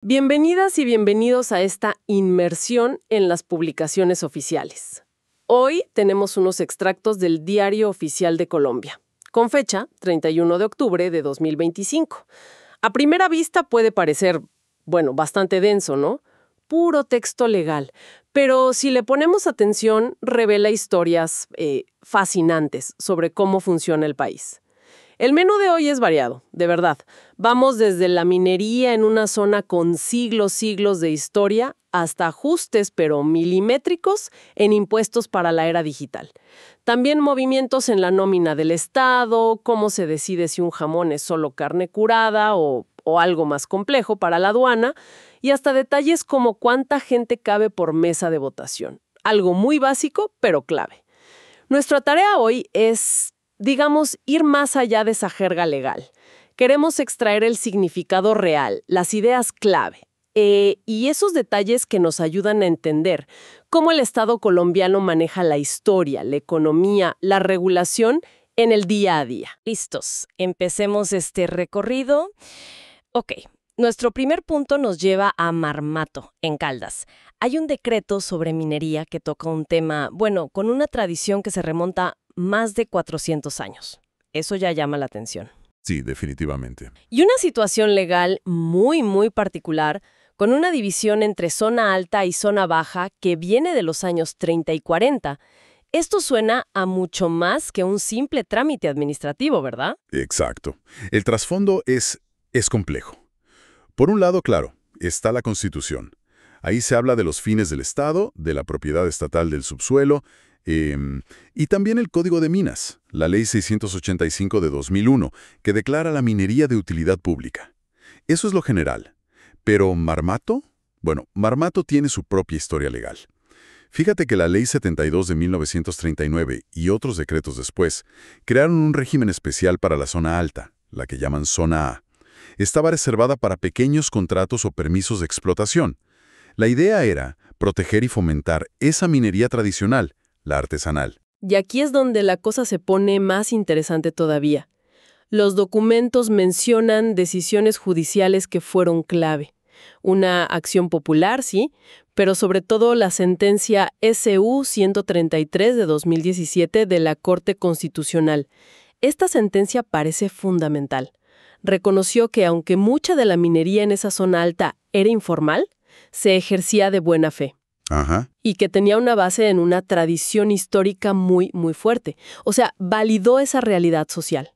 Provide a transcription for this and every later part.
Bienvenidas y bienvenidos a esta inmersión en las publicaciones oficiales. Hoy tenemos unos extractos del Diario Oficial de Colombia, con fecha 31 de octubre de 2025. A primera vista puede parecer, bastante denso, ¿no? Puro texto legal. Pero si le ponemos atención, revela historias fascinantes sobre cómo funciona el país. El menú de hoy es variado, de verdad. Vamos desde la minería en una zona con siglos de historia hasta ajustes, pero milimétricos, en impuestos para la era digital. También movimientos en la nómina del Estado, cómo se decide si un jamón es solo carne curada o algo más complejo para la aduana, y hasta detalles como cuánta gente cabe por mesa de votación. Algo muy básico, pero clave. Nuestra tarea hoy es, ir más allá de esa jerga legal. Queremos extraer el significado real, las ideas clave, y esos detalles que nos ayudan a entender cómo el Estado colombiano maneja la historia, la economía, la regulación en el día a día. Listos, empecemos este recorrido. Ok, nuestro primer punto nos lleva a Marmato, en Caldas. Hay un decreto sobre minería que toca un tema, con una tradición que se remonta más de 400 años. Eso ya llama la atención. Sí, definitivamente. Y una situación legal muy particular, con una división entre zona alta y zona baja que viene de los años 30 y 40. Esto suena a mucho más que un simple trámite administrativo, ¿verdad? Exacto. El trasfondo es complejo. Por un lado, claro, está la Constitución. Ahí se habla de los fines del Estado, de la propiedad estatal del subsuelo, y también el Código de Minas, la Ley 685 de 2001, que declara la minería de utilidad pública. Eso es lo general. Pero ¿Marmato? Bueno, Marmato tiene su propia historia legal. Fíjate que la Ley 72 de 1939 y otros decretos después crearon un régimen especial para la zona alta, la que llaman Zona A. Estaba reservada para pequeños contratos o permisos de explotación. La idea era proteger y fomentar esa minería tradicional, la artesanal. Y aquí es donde la cosa se pone más interesante todavía. Los documentos mencionan decisiones judiciales que fueron clave. Una acción popular, sí, pero sobre todo la sentencia SU 133 de 2017 de la Corte Constitucional. Esta sentencia parece fundamental. Reconoció que aunque mucha de la minería en esa zona alta era informal, se ejercía de buena fe. Ajá. Y que tenía una base en una tradición histórica muy fuerte. O sea, validó esa realidad social.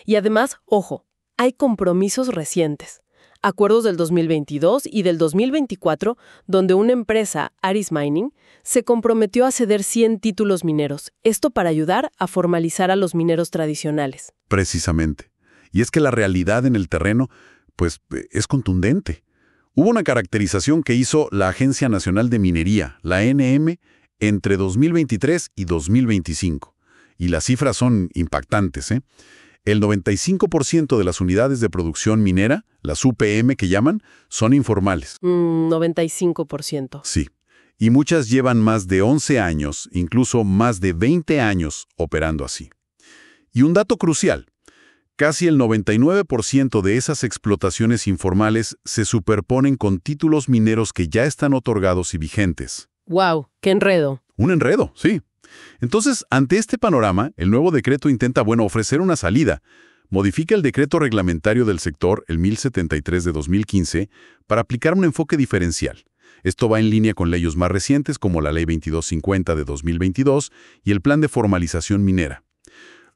Y además, ojo, hay compromisos recientes. Acuerdos del 2022 y del 2024, donde una empresa, Aris Mining, se comprometió a ceder 100 títulos mineros. Esto para ayudar a formalizar a los mineros tradicionales. Precisamente. Y es que la realidad en el terreno, es contundente. Hubo una caracterización que hizo la Agencia Nacional de Minería, la ANM, entre 2023 y 2025. Y las cifras son impactantes, ¿eh? El 95% de las unidades de producción minera, las UPM que llaman, son informales. 95%. Sí. Y muchas llevan más de 11 años, incluso más de 20 años, operando así. Y un dato crucial. Casi el 99% de esas explotaciones informales se superponen con títulos mineros que ya están otorgados y vigentes. ¡Wow! ¡Qué enredo! Un enredo, sí. Entonces, ante este panorama, el nuevo decreto intenta, ofrecer una salida. Modifica el decreto reglamentario del sector, el 1073 de 2015, para aplicar un enfoque diferencial. Esto va en línea con leyes más recientes como la Ley 2250 de 2022 y el Plan de Formalización Minera.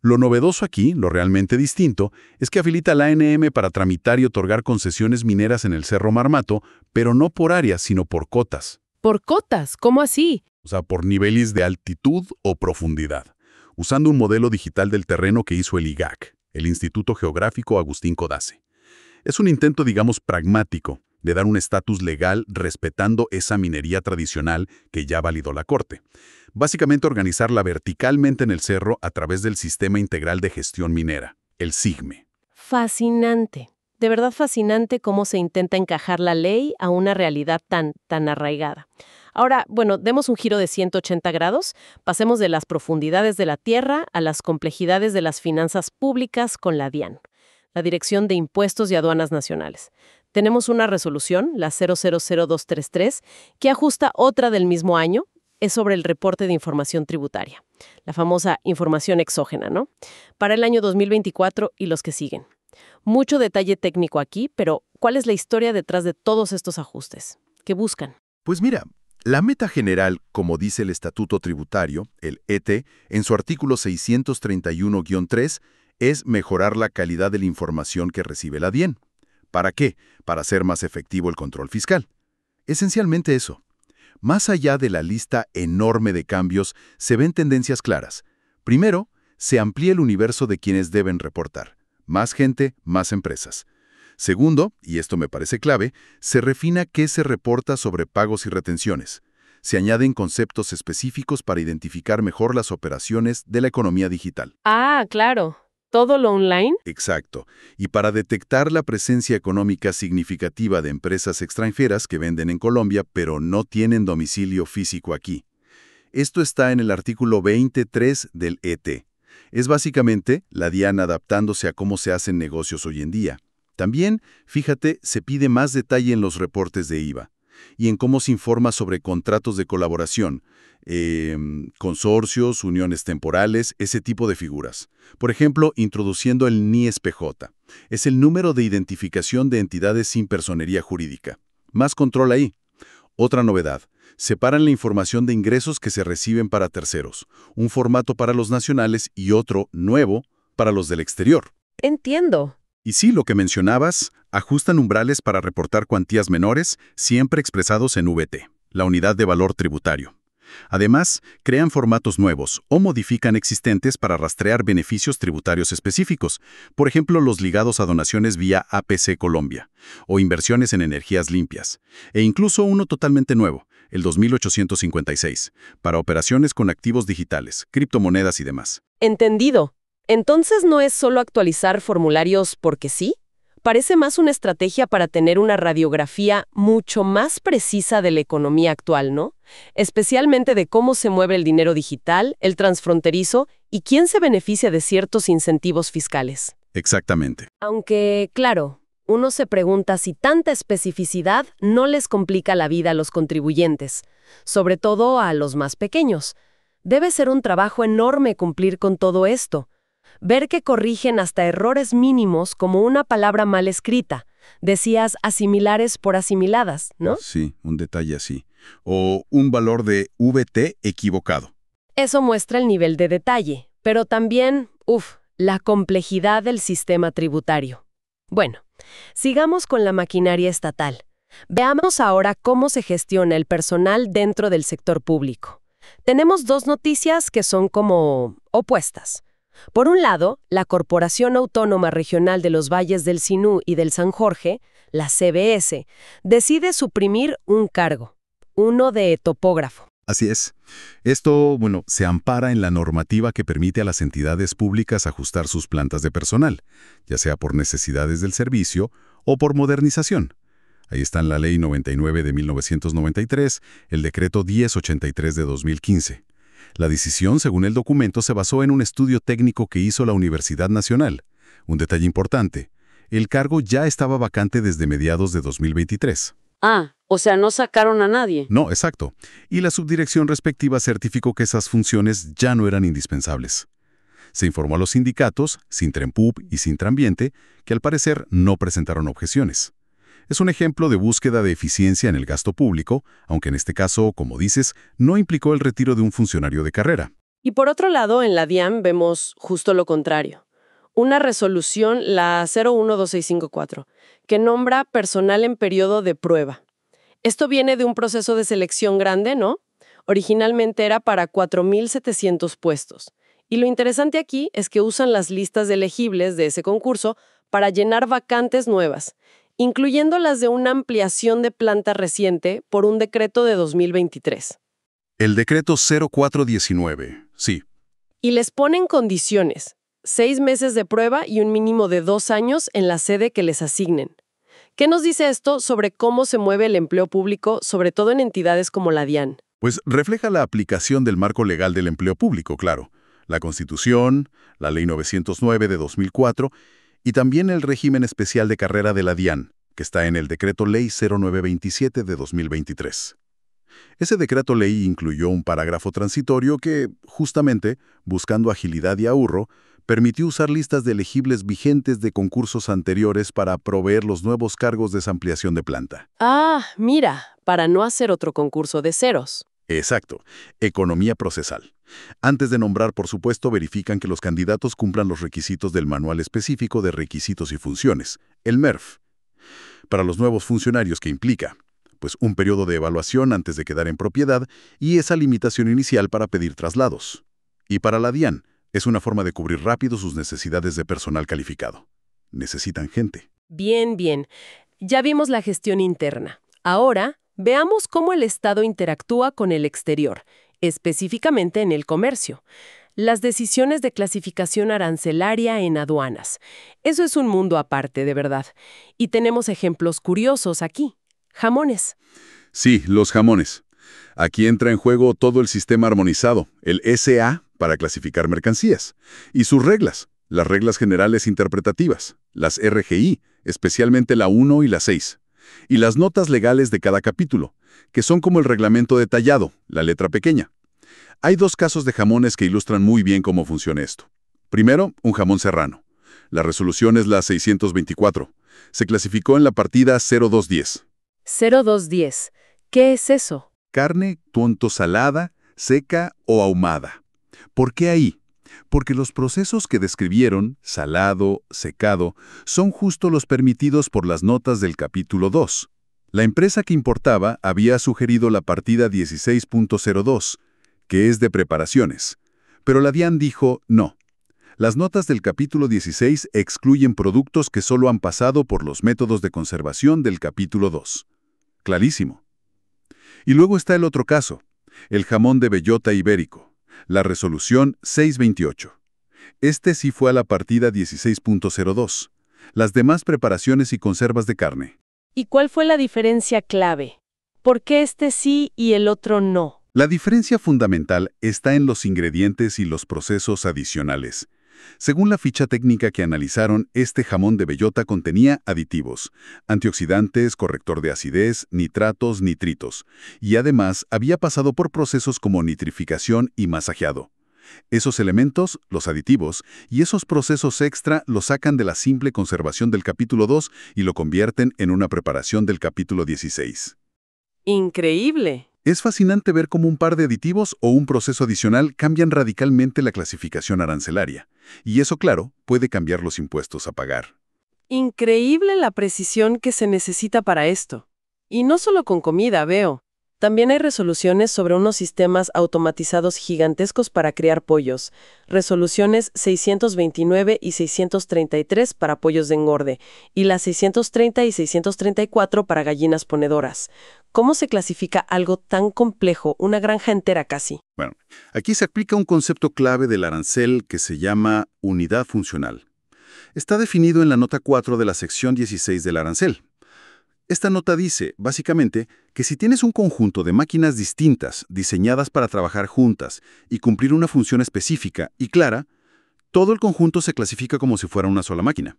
Lo novedoso aquí, lo realmente distinto, es que habilita la ANM para tramitar y otorgar concesiones mineras en el Cerro Marmato, pero no por áreas, sino por cotas. ¿Por cotas? ¿Cómo así? O sea, por niveles de altitud o profundidad, usando un modelo digital del terreno que hizo el IGAC, el Instituto Geográfico Agustín Codazzi. Es un intento, pragmático, de dar un estatus legal respetando esa minería tradicional que ya validó la Corte. Básicamente organizarla verticalmente en el cerro a través del Sistema Integral de Gestión Minera, el SIGME. Fascinante. De verdad fascinante cómo se intenta encajar la ley a una realidad tan arraigada. Ahora, demos un giro de 180 grados, pasemos de las profundidades de la tierra a las complejidades de las finanzas públicas con la DIAN, la Dirección de Impuestos y Aduanas Nacionales. Tenemos una resolución, la 000233, que ajusta otra del mismo año, es sobre el reporte de información tributaria, la famosa información exógena, ¿no? Para el año 2024 y los que siguen. Mucho detalle técnico aquí, pero ¿cuál es la historia detrás de todos estos ajustes? ¿Qué buscan? Pues mira, la meta general, como dice el Estatuto Tributario, el ET, en su artículo 631-3, es mejorar la calidad de la información que recibe la DIAN. ¿Para qué? Para hacer más efectivo el control fiscal. Esencialmente eso. Más allá de la lista enorme de cambios, se ven tendencias claras. Primero, se amplía el universo de quienes deben reportar. Más gente, más empresas. Segundo, y esto me parece clave, se refina qué se reporta sobre pagos y retenciones. Se añaden conceptos específicos para identificar mejor las operaciones de la economía digital. Ah, claro. ¿Todo lo online? Exacto. Y para detectar la presencia económica significativa de empresas extranjeras que venden en Colombia pero no tienen domicilio físico aquí. Esto está en el artículo 23 del ET. Es básicamente la DIAN adaptándose a cómo se hacen negocios hoy en día. También, fíjate, se pide más detalle en los reportes de IVA y en cómo se informa sobre contratos de colaboración, consorcios, uniones temporales, ese tipo de figuras. Por ejemplo, introduciendo el NIES-PJ. Es el número de identificación de entidades sin personería jurídica. Más control ahí. Otra novedad. Separan la información de ingresos que se reciben para terceros. Un formato para los nacionales y otro, nuevo, para los del exterior. Entiendo. Y sí, lo que mencionabas, ajustan umbrales para reportar cuantías menores, siempre expresados en VT, la unidad de valor tributario. Además, crean formatos nuevos o modifican existentes para rastrear beneficios tributarios específicos, por ejemplo, los ligados a donaciones vía APC Colombia, o inversiones en energías limpias, e incluso uno totalmente nuevo, el 2856, para operaciones con activos digitales, criptomonedas y demás. Entendido. Entonces, ¿no es solo actualizar formularios porque sí? Parece más una estrategia para tener una radiografía mucho más precisa de la economía actual, ¿no? Especialmente de cómo se mueve el dinero digital, el transfronterizo y quién se beneficia de ciertos incentivos fiscales. Exactamente. Aunque, claro, uno se pregunta si tanta especificidad no les complica la vida a los contribuyentes, sobre todo a los más pequeños. Debe ser un trabajo enorme cumplir con todo esto. Ver que corrigen hasta errores mínimos como una palabra mal escrita. Decías asimilares por asimiladas, ¿no? Sí, un detalle así. O un valor de VT equivocado. Eso muestra el nivel de detalle, pero también, la complejidad del sistema tributario. Bueno, sigamos con la maquinaria estatal. Veamos ahora cómo se gestiona el personal dentro del sector público. Tenemos dos noticias que son como opuestas. Por un lado, la Corporación Autónoma Regional de los Valles del Sinú y del San Jorge, la CBS, decide suprimir un cargo, uno de topógrafo. Así es. Esto, se ampara en la normativa que permite a las entidades públicas ajustar sus plantas de personal, ya sea por necesidades del servicio o por modernización. Ahí están la Ley 99 de 1993, el Decreto 1083 de 2015. La decisión, según el documento, se basó en un estudio técnico que hizo la Universidad Nacional. Un detalle importante, el cargo ya estaba vacante desde mediados de 2023. Ah, o sea, no sacaron a nadie. No, exacto. Y la subdirección respectiva certificó que esas funciones ya no eran indispensables. Se informó a los sindicatos, Sintrempub y Sintrambiente, que al parecer no presentaron objeciones. Es un ejemplo de búsqueda de eficiencia en el gasto público, aunque en este caso, como dices, no implicó el retiro de un funcionario de carrera. Y por otro lado, en la DIAN vemos justo lo contrario. Una resolución, la 012654, que nombra personal en periodo de prueba. Esto viene de un proceso de selección grande, ¿no? Originalmente era para 4.700 puestos. Y lo interesante aquí es que usan las listas de elegibles de ese concurso para llenar vacantes nuevas, incluyendo las de una ampliación de planta reciente por un decreto de 2023. El decreto 0419, sí. Y les ponen condiciones, 6 meses de prueba y un mínimo de 2 años en la sede que les asignen. ¿Qué nos dice esto sobre cómo se mueve el empleo público, sobre todo en entidades como la DIAN? Pues refleja la aplicación del marco legal del empleo público, claro. La Constitución, la Ley 909 de 2004 y también el régimen especial de carrera de la DIAN, que está en el Decreto Ley 0927 de 2023. Ese decreto ley incluyó un parágrafo transitorio que, justamente, buscando agilidad y ahorro, permitió usar listas de elegibles vigentes de concursos anteriores para proveer los nuevos cargos de esa ampliación de planta. Ah, mira, para no hacer otro concurso de ceros. Exacto, economía procesal. Antes de nombrar, por supuesto, verifican que los candidatos cumplan los requisitos del Manual Específico de Requisitos y Funciones, el MERF. Para los nuevos funcionarios, ¿qué implica? Pues un periodo de evaluación antes de quedar en propiedad y esa limitación inicial para pedir traslados. Y para la DIAN, es una forma de cubrir rápido sus necesidades de personal calificado. Necesitan gente. Bien, bien. Ya vimos la gestión interna. Ahora, veamos cómo el Estado interactúa con el exterior, específicamente en el comercio. Las decisiones de clasificación arancelaria en aduanas. Eso es un mundo aparte, de verdad. Y tenemos ejemplos curiosos aquí. Jamones. Sí, los jamones. Aquí entra en juego todo el sistema armonizado, el SA, para clasificar mercancías, y sus reglas, las reglas generales interpretativas, las RGI, especialmente la 1 y la 6, y las notas legales de cada capítulo, que son como el reglamento detallado, la letra pequeña. Hay dos casos de jamones que ilustran muy bien cómo funciona esto. Primero, un jamón serrano. La resolución es la 624. Se clasificó en la partida 0210. 0210. ¿Qué es eso? Carne tonto salada, seca o ahumada. ¿Por qué ahí? Porque los procesos que describieron, salado, secado, son justo los permitidos por las notas del capítulo 2. La empresa que importaba había sugerido la partida 16.02, que es de preparaciones. Pero la DIAN dijo no. Las notas del capítulo 16 excluyen productos que solo han pasado por los métodos de conservación del capítulo 2. Clarísimo. Y luego está el otro caso, el jamón de bellota ibérico, la resolución 628. Este sí fue a la partida 16.02. Las demás preparaciones y conservas de carne. ¿Y cuál fue la diferencia clave? ¿Por qué este sí y el otro no? La diferencia fundamental está en los ingredientes y los procesos adicionales. Según la ficha técnica que analizaron, este jamón de bellota contenía aditivos, antioxidantes, corrector de acidez, nitratos, nitritos, y además había pasado por procesos como nitrificación y masajeado. Esos elementos, los aditivos, y esos procesos extra los sacan de la simple conservación del capítulo 2 y lo convierten en una preparación del capítulo 16. Increíble. Es fascinante ver cómo un par de aditivos o un proceso adicional cambian radicalmente la clasificación arancelaria. Y eso, claro, puede cambiar los impuestos a pagar. Increíble la precisión que se necesita para esto. Y no solo con comida, veo. También hay resoluciones sobre unos sistemas automatizados gigantescos para criar pollos. Resoluciones 629 y 633 para pollos de engorde, y las 630 y 634 para gallinas ponedoras. ¿Cómo se clasifica algo tan complejo, una granja entera casi? Bueno, aquí se aplica un concepto clave del arancel que se llama unidad funcional. Está definido en la nota 4 de la sección 16 del arancel. Esta nota dice, básicamente, que si tienes un conjunto de máquinas distintas, diseñadas para trabajar juntas y cumplir una función específica y clara, todo el conjunto se clasifica como si fuera una sola máquina,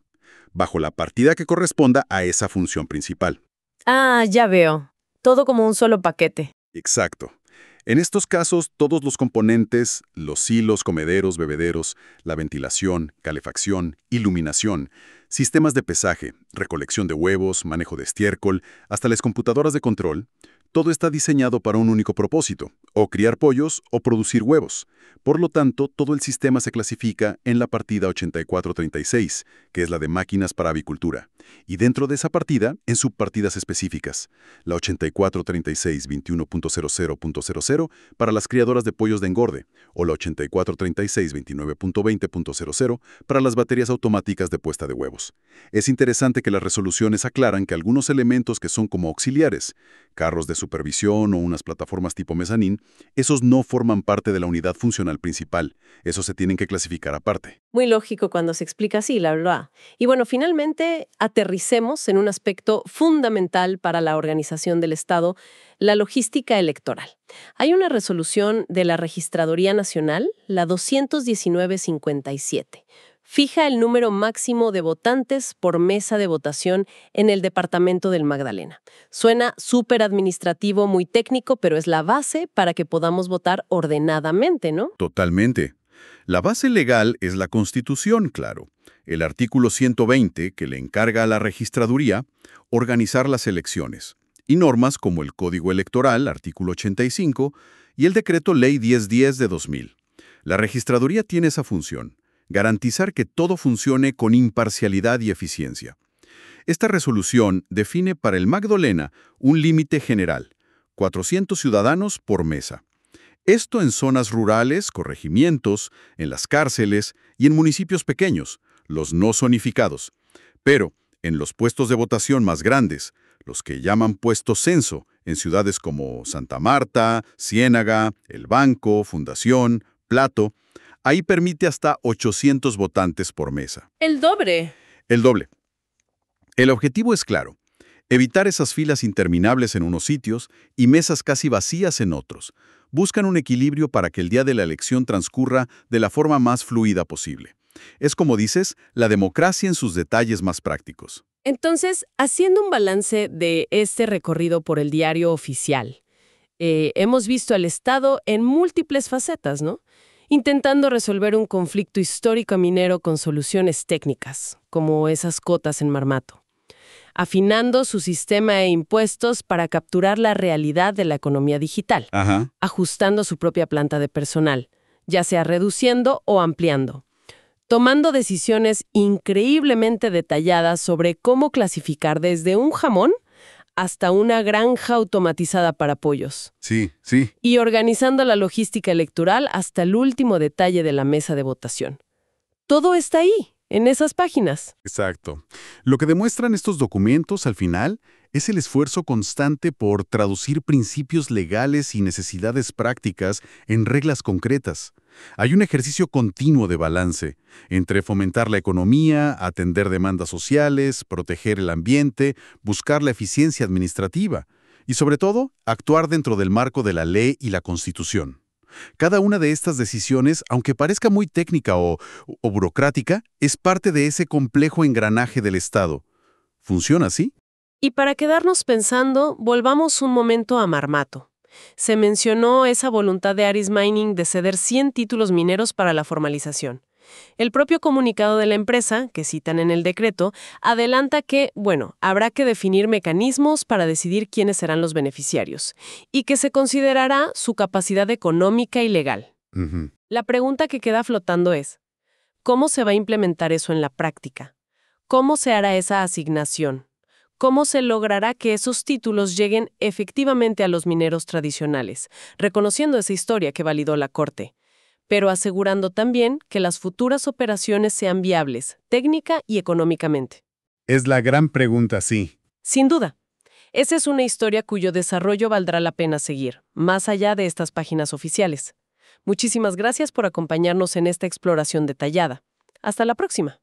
bajo la partida que corresponda a esa función principal. Ah, ya veo. Todo como un solo paquete. Exacto. En estos casos, todos los componentes, los silos, comederos, bebederos, la ventilación, calefacción, iluminación, sistemas de pesaje, recolección de huevos, manejo de estiércol, hasta las computadoras de control, todo está diseñado para un único propósito, o criar pollos o producir huevos. Por lo tanto, todo el sistema se clasifica en la partida 8436, que es la de máquinas para avicultura, y dentro de esa partida, en subpartidas específicas, la 843621.00.00 para las criadoras de pollos de engorde, o la 843629.20.00 para las baterías automáticas de puesta de huevos. Es interesante que las resoluciones aclaran que algunos elementos que son como auxiliares, carros de supervisión o unas plataformas tipo mezanín, esos no forman parte de la unidad funcional principal. Esos se tienen que clasificar aparte. Muy lógico cuando se explica así, la verdad. Y bueno, finalmente aterricemos en un aspecto fundamental para la organización del Estado, la logística electoral. Hay una resolución de la Registraduría Nacional, la 219-57. fija el número máximo de votantes por mesa de votación en el departamento del Magdalena. Suena súper administrativo, muy técnico, pero es la base para que podamos votar ordenadamente, ¿no? Totalmente. La base legal es la Constitución, claro. El artículo 120, que le encarga a la registraduría organizar las elecciones, y normas como el Código Electoral, artículo 85, y el Decreto Ley 1010 de 2000. La registraduría tiene esa función, garantizar que todo funcione con imparcialidad y eficiencia. Esta resolución define para el Magdalena un límite general, 400 ciudadanos por mesa. Esto en zonas rurales, corregimientos, en las cárceles y en municipios pequeños, los no zonificados. Pero en los puestos de votación más grandes, los que llaman puestos censo, en ciudades como Santa Marta, Ciénaga, El Banco, Fundación, Plato, ahí permite hasta 800 votantes por mesa. El doble. El doble. El objetivo es claro, evitar esas filas interminables en unos sitios y mesas casi vacías en otros. Buscan un equilibrio para que el día de la elección transcurra de la forma más fluida posible. Es, como dices, la democracia en sus detalles más prácticos. Entonces, haciendo un balance de este recorrido por el diario oficial, hemos visto al Estado en múltiples facetas, ¿no? Intentando resolver un conflicto histórico minero con soluciones técnicas, como esas cotas en Marmato. Afinando su sistema de impuestos para capturar la realidad de la economía digital. Ajá. Ajustando su propia planta de personal, ya sea reduciendo o ampliando. Tomando decisiones increíblemente detalladas sobre cómo clasificar desde un jamón hasta una granja automatizada para pollos. Sí, sí. Y organizando la logística electoral hasta el último detalle de la mesa de votación. Todo está ahí, en esas páginas. Exacto. Lo que demuestran estos documentos, al final, es el esfuerzo constante por traducir principios legales y necesidades prácticas en reglas concretas. Hay un ejercicio continuo de balance entre fomentar la economía, atender demandas sociales, proteger el ambiente, buscar la eficiencia administrativa y, sobre todo, actuar dentro del marco de la ley y la Constitución. Cada una de estas decisiones, aunque parezca muy técnica o burocrática, es parte de ese complejo engranaje del Estado. ¿Funciona así? Y para quedarnos pensando, volvamos un momento a Marmato. Se mencionó esa voluntad de Aris Mining de ceder 100 títulos mineros para la formalización. El propio comunicado de la empresa, que citan en el decreto, adelanta que, habrá que definir mecanismos para decidir quiénes serán los beneficiarios y que se considerará su capacidad económica y legal. Ujú. La pregunta que queda flotando es, ¿cómo se va a implementar eso en la práctica? ¿Cómo se hará esa asignación? ¿Cómo se logrará que esos títulos lleguen efectivamente a los mineros tradicionales, reconociendo esa historia que validó la Corte, pero asegurando también que las futuras operaciones sean viables, técnica y económicamente? Es la gran pregunta, sí. Sin duda. Esa es una historia cuyo desarrollo valdrá la pena seguir, más allá de estas páginas oficiales. Muchísimas gracias por acompañarnos en esta exploración detallada. Hasta la próxima.